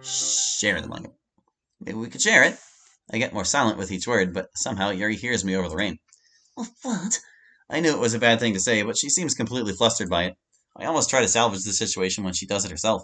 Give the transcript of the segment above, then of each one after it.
Share the blanket. Maybe we could share it. I get more silent with each word, but somehow Yuri hears me over the rain. What? I knew it was a bad thing to say, but she seems completely flustered by it. I almost try to salvage the situation when she does it herself.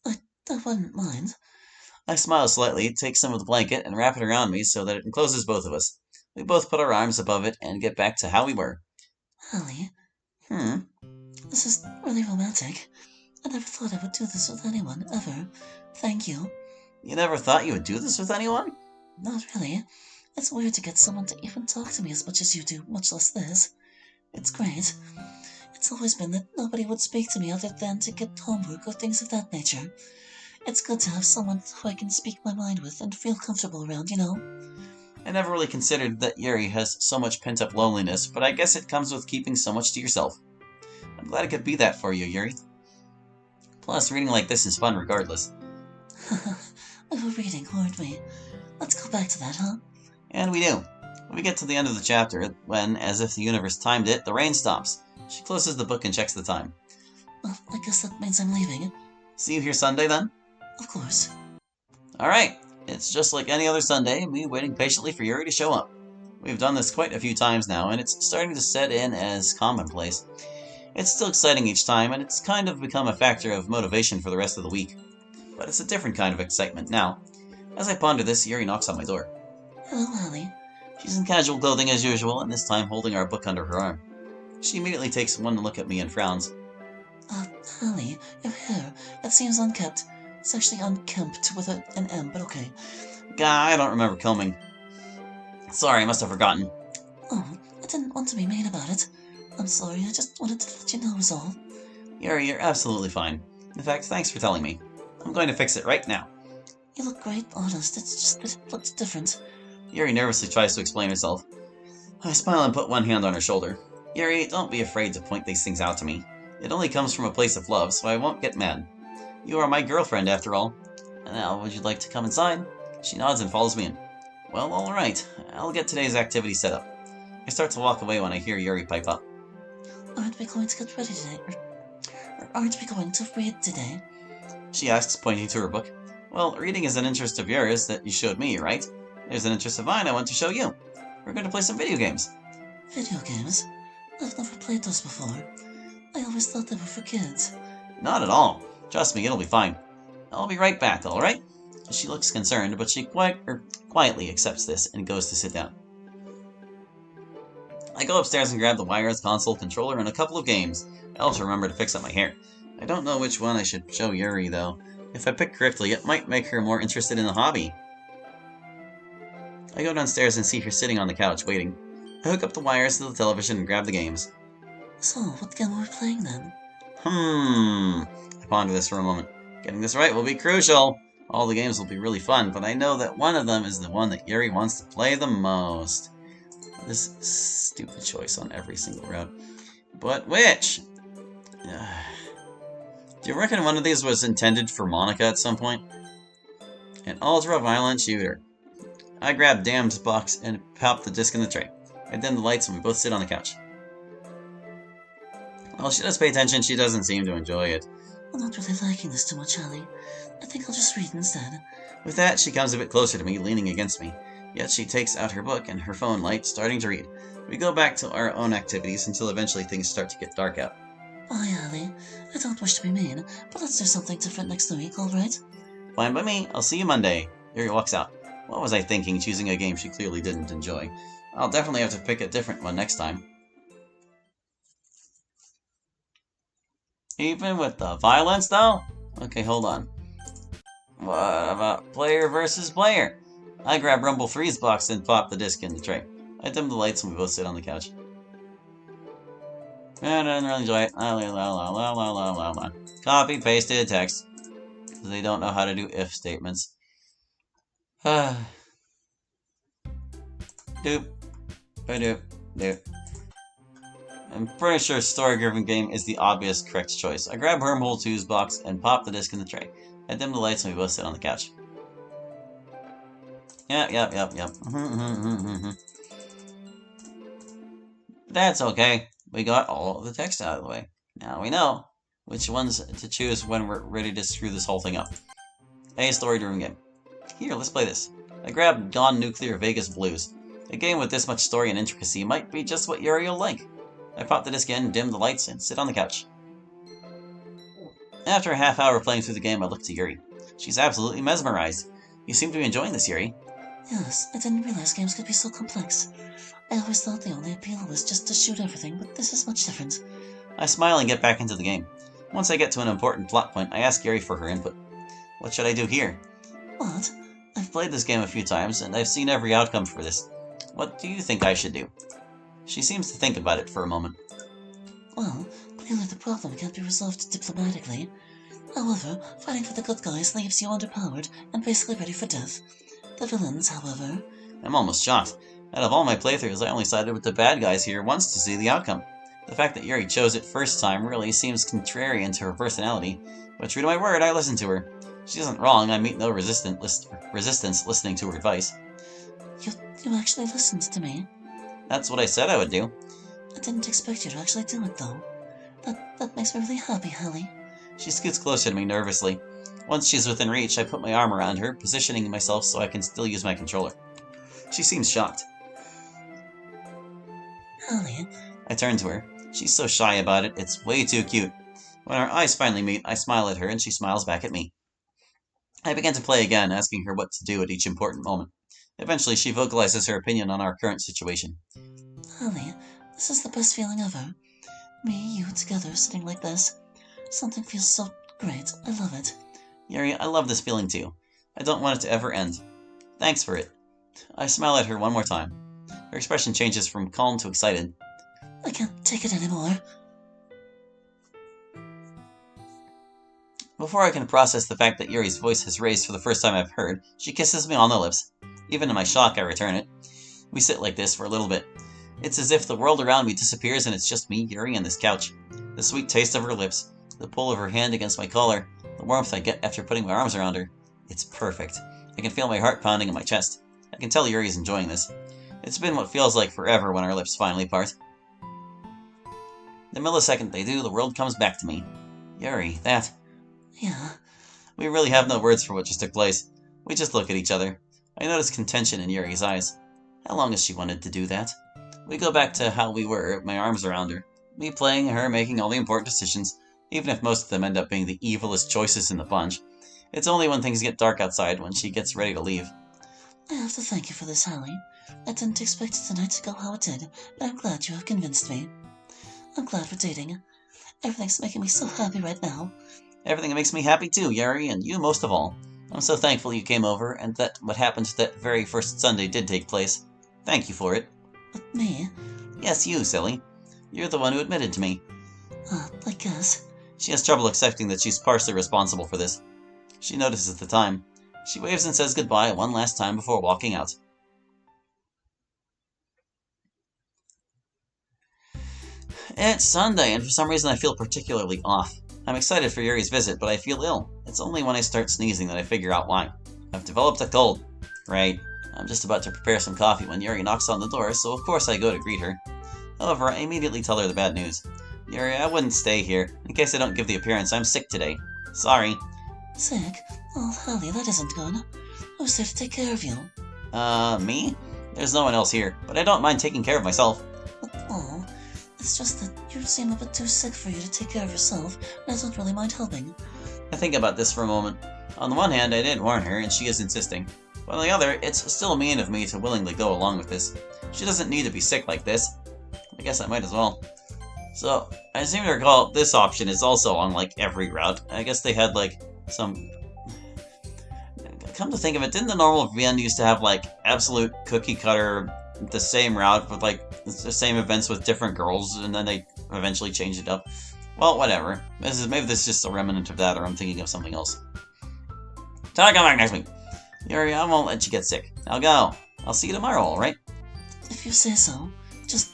I wouldn't mind. I smile slightly, take some of the blanket, and wrap it around me so that it encloses both of us. We both put our arms above it and get back to how we were. Holly, Hmm. this is really romantic. I never thought I would do this with anyone, ever. Thank you. You never thought you would do this with anyone? Not really. It's weird to get someone to even talk to me as much as you do, much less this. It's great. It's always been that nobody would speak to me other than to get homework or things of that nature. It's good to have someone who I can speak my mind with and feel comfortable around, you know? I never really considered that Yuri has so much pent-up loneliness, but I guess it comes with keeping so much to yourself. I'm glad I could be that for you, Yuri. Plus, reading like this is fun regardless. We were reading, weren't we? Let's go back to that, huh? And we do. We get to the end of the chapter when, as if the universe timed it, the rain stops. She closes the book and checks the time. Well, I guess that means I'm leaving. See you here Sunday, then? Of course. Alright, it's just like any other Sunday, me waiting patiently for Yuri to show up. We've done this quite a few times now, and it's starting to set in as commonplace. It's still exciting each time, and it's kind of become a factor of motivation for the rest of the week. But it's a different kind of excitement now. As I ponder this, Yuri knocks on my door. Hello, Holly. She's in casual clothing as usual, and this time holding our book under her arm. She immediately takes one look at me and frowns. Holly, your hair, it seems unkempt. It's actually unkempt with an M, but okay. I don't remember combing. Sorry, I must have forgotten. Oh, I didn't want to be mean about it. I'm sorry, I just wanted to let you know was all. Yuri, you're absolutely fine. In fact, thanks for telling me. I'm going to fix it right now. You look great, honest. It's just that it looks different. Yuri nervously tries to explain herself. I smile and put one hand on her shoulder. Yuri, don't be afraid to point these things out to me. It only comes from a place of love, so I won't get mad. You are my girlfriend, after all. Now, would you like to come inside? She nods and follows me in. Well, alright. I'll get today's activity set up. I start to walk away when I hear Yuri pipe up. Aren't we going to get ready today? Or aren't we going to read today? She asks, pointing to her book. Well, reading is an interest of yours that you showed me, right? There's an interest of mine I want to show you. We're going to play some video games. Video games? I've never played those before. I always thought they were for kids. Not at all. Trust me, it'll be fine. I'll be right back, alright? She looks concerned, but she quietly accepts this and goes to sit down. I go upstairs and grab the wireless console controller and a couple of games. I also remember to fix up my hair. I don't know which one I should show Yuri, though. If I pick correctly, it might make her more interested in the hobby. I go downstairs and see her sitting on the couch, waiting. I hook up the wires to the television and grab the games. So, what game are we playing then? I ponder this for a moment. Getting this right will be crucial. All the games will be really fun, but I know that one of them is the one that Yuri wants to play the most. This stupid choice on every single route. But which? Do you reckon one of these was intended for Monica at some point? An ultra-violent shooter. I grab Damned's box and pop the disc in the tray. I dim the lights and we both sit on the couch. While she does pay attention, she doesn't seem to enjoy it. I'm not really liking this too much, Holly. I think I'll just read instead. With that, she comes a bit closer to me, leaning against me. Yet she takes out her book and her phone light, starting to read. We go back to our own activities until eventually things start to get dark out. Bye, Holly. I don't wish to be mean, but let's do something different next week, alright? Fine by me. I'll see you Monday. Yuri walks out. What was I thinking, choosing a game she clearly didn't enjoy? I'll definitely have to pick a different one next time. Even with the violence, though? Okay, hold on. What about player versus player? I grab Rumble 3's box and pop the disc in the tray. I dim the lights and we both sit on the couch. I didn't really enjoy it. Copy, pasted text. They don't know how to do if statements. Doop. Doop. Doop. I'm pretty sure story-driven game is the obvious correct choice. I grab Wormhole 2's box and pop the disc in the tray. I dim the lights and we both sit on the couch. Yep. That's okay. We got all of the text out of the way. Now we know which ones to choose when we're ready to screw this whole thing up. A story room game. Here, let's play this. I grabbed Non-Nuclear Vegas Blues. A game with this much story and intricacy might be just what Yuri will like. I pop the disc in, dim the lights, and sit on the couch. After a half hour playing through the game, I look to Yuri. She's absolutely mesmerized. You seem to be enjoying this, Yuri. Yes, I didn't realize games could be so complex. I always thought the only appeal was just to shoot everything, but this is much different. I smile and get back into the game. Once I get to an important plot point, I ask Yuri for her input. What should I do here? What? I've played this game a few times, and I've seen every outcome for this. What do you think I should do? She seems to think about it for a moment. Well, clearly the problem can't be resolved diplomatically. However, fighting for the good guys leaves you underpowered and basically ready for death. The villains, however... I'm almost shocked. Out of all my playthroughs, I only sided with the bad guys here once to see the outcome. The fact that Yuri chose it first time really seems contrarian to her personality, but true to my word, I listened to her. She isn't wrong, I meet no resistance listening to her advice. You actually listened to me? That's what I said I would do. I didn't expect you to actually do it, though. That makes me really happy, Hallie. She scoots closer to me nervously. Once she's within reach, I put my arm around her, positioning myself so I can still use my controller. She seems shocked. Hallie? I turn to her. She's so shy about it, it's way too cute. When our eyes finally meet, I smile at her and she smiles back at me. I begin to play again, asking her what to do at each important moment. Eventually, she vocalizes her opinion on our current situation. Hallie, this is the best feeling ever. Me, you together, sitting like this. Something feels so great. I love it. Yuri, I love this feeling too. I don't want it to ever end. Thanks for it. I smile at her one more time. Her expression changes from calm to excited. I can't take it anymore. Before I can process the fact that Yuri's voice has raised for the first time I've heard, she kisses me on the lips. Even in my shock, I return it. We sit like this for a little bit. It's as if the world around me disappears and it's just me, Yuri, and this couch. The sweet taste of her lips, the pull of her hand against my collar, the warmth I get after putting my arms around her. It's perfect. I can feel my heart pounding in my chest. I can tell Yuri's enjoying this. It's been what feels like forever when our lips finally part. The millisecond they do, the world comes back to me. Yuri, that... Yeah. We really have no words for what just took place. We just look at each other. I notice contention in Yuri's eyes. How long has she wanted to do that? We go back to how we were, my arms around her. Me playing, her making all the important decisions, even if most of them end up being the evilest choices in the bunch. It's only when things get dark outside when she gets ready to leave. I have to thank you for this, Hallie. I didn't expect tonight to go how it did, but I'm glad you have convinced me. I'm glad we're dating. Everything's making me so happy right now. Everything makes me happy too, Yuri, and you most of all. I'm so thankful you came over, and that what happened that very first Sunday did take place. Thank you for it. But me? Yes, you, silly. You're the one who admitted to me. I guess. She has trouble accepting that she's partially responsible for this. She notices the time. She waves and says goodbye one last time before walking out. It's Sunday, and for some reason I feel particularly off. I'm excited for Yuri's visit, but I feel ill. It's only when I start sneezing that I figure out why. I've developed a cold. Right. I'm just about to prepare some coffee when Yuri knocks on the door, so of course I go to greet her. However, I immediately tell her the bad news. Yuri, I wouldn't stay here. In case I don't give the appearance, I'm sick today. Sorry. Sick? Oh, Hallie, that isn't good. Who's there to take care of you? Me? There's no one else here, but I don't mind taking care of myself. Oh, it's just that you seem a bit too sick for you to take care of yourself, and I don't really mind helping. I think about this for a moment. On the one hand, I didn't warn her, and she is insisting. But on the other, it's still mean of me to willingly go along with this. She doesn't need to be sick like this. I guess I might as well. So, I seem to recall this option is also on, like, every route. I guess they had, like, some... Come to think of it, didn't the normal VN used to have, like, absolute cookie-cutter, the same route with, like, the same events with different girls, and then they eventually changed it up? Well, whatever. Maybe this is just a remnant of that, or I'm thinking of something else. Tell her to come back next week. Yuri, I won't let you get sick. I'll go. I'll see you tomorrow, alright? If you say so. Just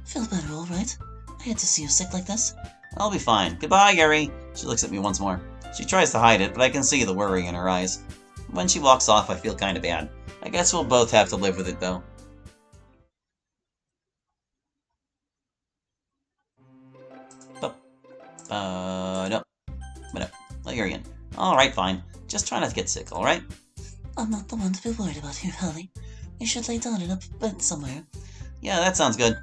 feel better, alright? I hate to see you sick like this. I'll be fine. Goodbye, Yuri. She looks at me once more. She tries to hide it, but I can see the worry in her eyes. When she walks off, I feel kinda bad. I guess we'll both have to live with it, though. No. But no. Let Yuri in. Alright, fine. Just try not to get sick, alright? I'm not the one to be worried about here, Hallie. You should lay down in a bed somewhere. Yeah, that sounds good.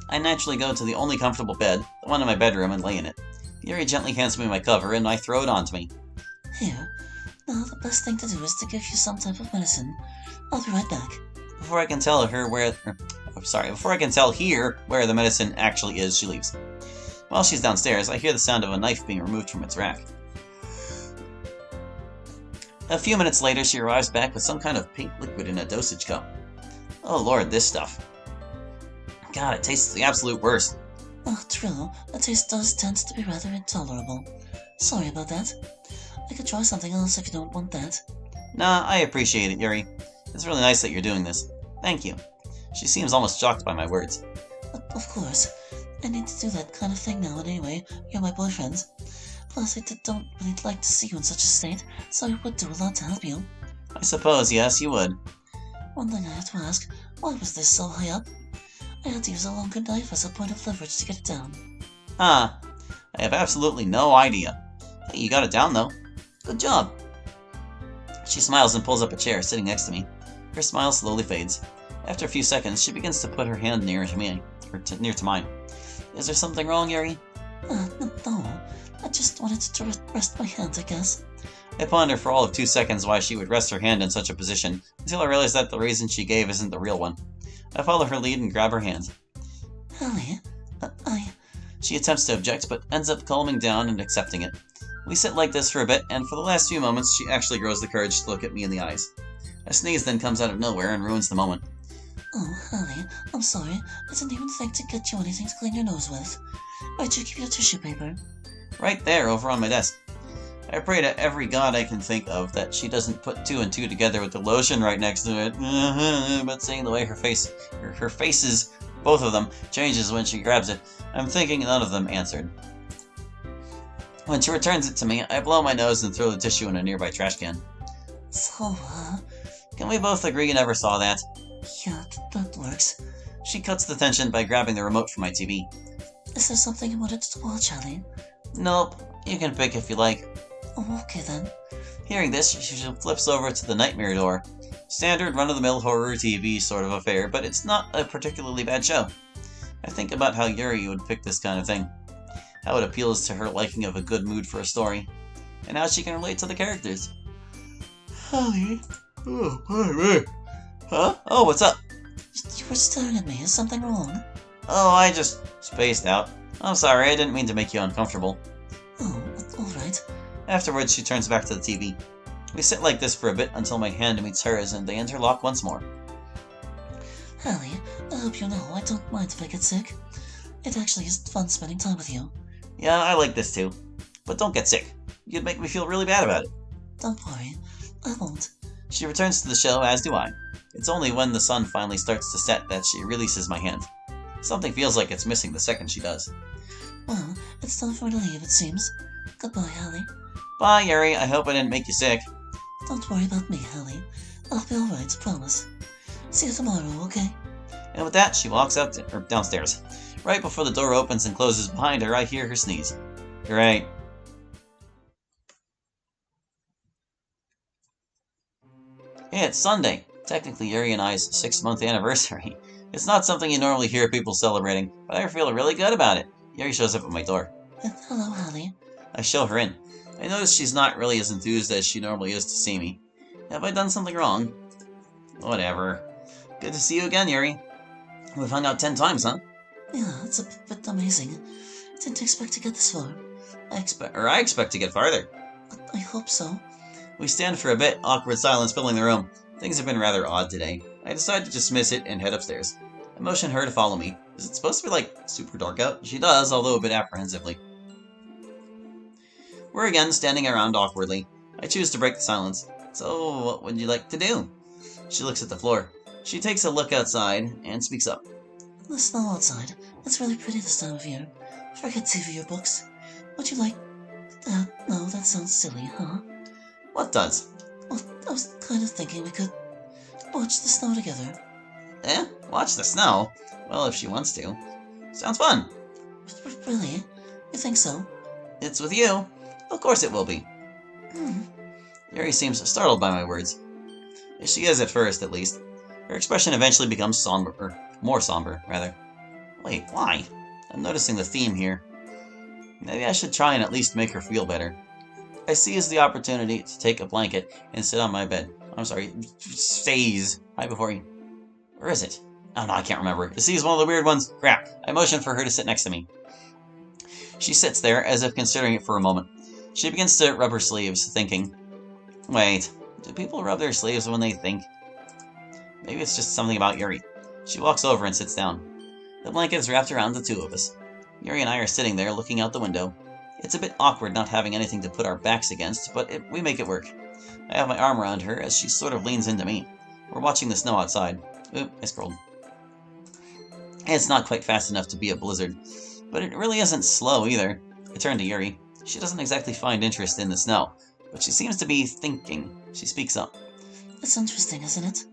I naturally go to the only comfortable bed, the one in my bedroom, and lay in it. Yuri gently hands me my cover, and I throw it onto me. Here. Now, the best thing to do is to give you some type of medicine. I'll be right back. Before I can tell here where the medicine actually is, she leaves. While she's downstairs, I hear the sound of a knife being removed from its rack. A few minutes later, she arrives back with some kind of pink liquid in a dosage cup. Oh lord, this stuff. God, it tastes the absolute worst. Oh, true. The taste does tend to be rather intolerable. Sorry about that. I could try something else if you don't want that. Nah, I appreciate it, Yuri. It's really nice that you're doing this. Thank you. She seems almost shocked by my words. Of course. I need to do that kind of thing now, and anyway, you're my boyfriend. Plus, don't really like to see you in such a state, so I would do a lot to help you. I suppose, yes, you would. One thing I have to ask, why was this so high up? I had to use a longer knife as a point of leverage to get it down. Ah, I have absolutely no idea. Hey, you got it down, though. Good job. She smiles and pulls up a chair, sitting next to me. Her smile slowly fades. After a few seconds, she begins to put her hand near to mine. Is there something wrong, Yuri? No. I just wanted to rest my hand, I guess. I ponder for all of 2 seconds why she would rest her hand in such a position, until I realize that the reason she gave isn't the real one. I follow her lead and grab her hand. Hallie, She attempts to object, but ends up calming down and accepting it. We sit like this for a bit, and for the last few moments, she actually grows the courage to look at me in the eyes. A sneeze then comes out of nowhere and ruins the moment. Oh, Hallie, I'm sorry. I didn't even think to get you anything to clean your nose with. Where'd you keep your tissue paper? Right there, over on my desk. I pray to every god I can think of that she doesn't put 2 and 2 together with the lotion right next to it. But seeing the way her faces, both of them, changes when she grabs it, I'm thinking none of them answered. When she returns it to me, I blow my nose and throw the tissue in a nearby trash can. So, Can we both agree you never saw that? yeah, that works. She cuts the tension by grabbing the remote from my TV. Is there something you wanted to watch, Hallie? Nope, you can pick if you like. Oh, okay then. Hearing this, she flips over to the Nightmare Door. Standard run-of-the-mill horror TV sort of affair, but it's not a particularly bad show. I think about how Yuri would pick this kind of thing, how it appeals to her liking of a good mood for a story, and how she can relate to the characters. Hallie? Oh, hi, Huh? Oh, what's up? You were staring at me. Is something wrong? Oh, I just spaced out. I'm sorry, I didn't mean to make you uncomfortable. Oh, alright. Afterwards, she turns back to the TV. We sit like this for a bit until my hand meets hers and they interlock once more. Hallie, I hope you know I don't mind if I get sick. It actually is fun spending time with you. Yeah, I like this too. But don't get sick. You'd make me feel really bad about it. Don't worry. I won't. She returns to the show, as do I. It's only when the sun finally starts to set that she releases my hand. Something feels like it's missing the second she does. Well, it's time for me to leave, it seems. Goodbye, Hallie. Bye, Yuri. I hope I didn't make you sick. Don't worry about me, Hallie. I'll be alright, promise. See you tomorrow, okay? And with that, she walks downstairs. Right before the door opens and closes behind her, I hear her sneeze. Great. Hey, it's Sunday. Technically Yuri and I's 6-month anniversary. It's not something you normally hear people celebrating, but I feel really good about it. Yuri shows up at my door. Hello, Hallie. I show her in. I notice she's not really as enthused as she normally is to see me. Have I done something wrong? Whatever. Good to see you again, Yuri. We've hung out 10 times, huh? Yeah, it's a bit amazing. I didn't expect to get this far. I expect to get farther. But I hope so. We stand for a bit, awkward silence filling the room. Things have been rather odd today. I decide to dismiss it and head upstairs. I motion her to follow me. Is it supposed to be like super dark out? She does, although a bit apprehensively. We're again standing around awkwardly. I choose to break the silence. So, what would you like to do? She looks at the floor. She takes a look outside and speaks up. The snow outside. It's really pretty this time of year. Forget TV or books. Would you like... no, that sounds silly, huh? What does? Well, I was kind of thinking we could watch the snow together. Watch the snow? Well, if she wants to. Sounds fun. Really? You think so? It's with you. Of course it will be. Yuri seems startled by my words. She is at first, at least. Her expression eventually becomes somber, or more somber, rather. Wait, why? I'm noticing the theme here. Maybe I should try and at least make her feel better. I seize the opportunity to take a blanket and sit on my bed. I'm sorry, stays. Right before you. Where is it? Oh no, I can't remember. Is one of the weird ones? Crap. I motion for her to sit next to me. She sits there, as if considering it for a moment. She begins to rub her sleeves, thinking. Wait, do people rub their sleeves when they think? Maybe it's just something about Yuri. She walks over and sits down. The blanket is wrapped around the two of us. Yuri and I are sitting there, looking out the window. It's a bit awkward not having anything to put our backs against, but we make it work. I have my arm around her as she sort of leans into me. We're watching the snow outside. Oop, I scrolled. It's not quite fast enough to be a blizzard, but it really isn't slow either. I turn to Yuri. She doesn't exactly find interest in the snow, but she seems to be thinking. She speaks up. It's interesting, isn't it?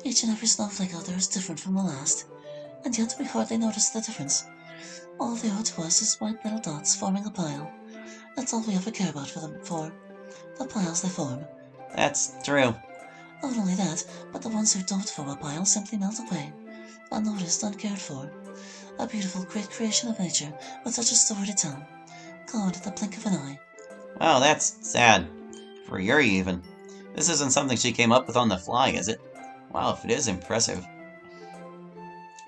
Each and every snowflake out there is different from the last, and yet we hardly notice the difference. All they are to us is white little dots forming a pile. That's all we ever care about for. The piles they form. That's true. Not only that, but the ones who don't form a pile simply melt away, unnoticed, uncared for. A beautiful, great creation of nature with such a story to tell. Gone at the blink of an eye. Wow, that's sad. For Yuri, even. This isn't something she came up with on the fly, is it? Wow, if it is impressive.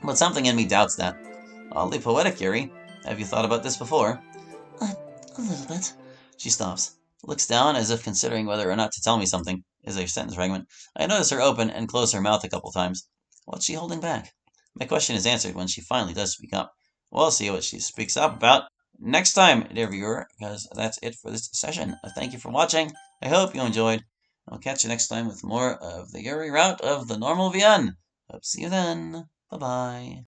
But something in me doubts that. Oddly poetic, Yuri. Have you thought about this before? A little bit. She stops. Looks down as if considering whether or not to tell me something. Is a sentence fragment. I notice her open and close her mouth a couple times. What's she holding back? My question is answered when she finally does speak up. We'll see what she speaks up about next time, dear viewer, because that's it for this session. Thank you for watching. I hope you enjoyed. I'll catch you next time with more of the Yuri route of the normal VN. Hope to see you then. Bye-bye.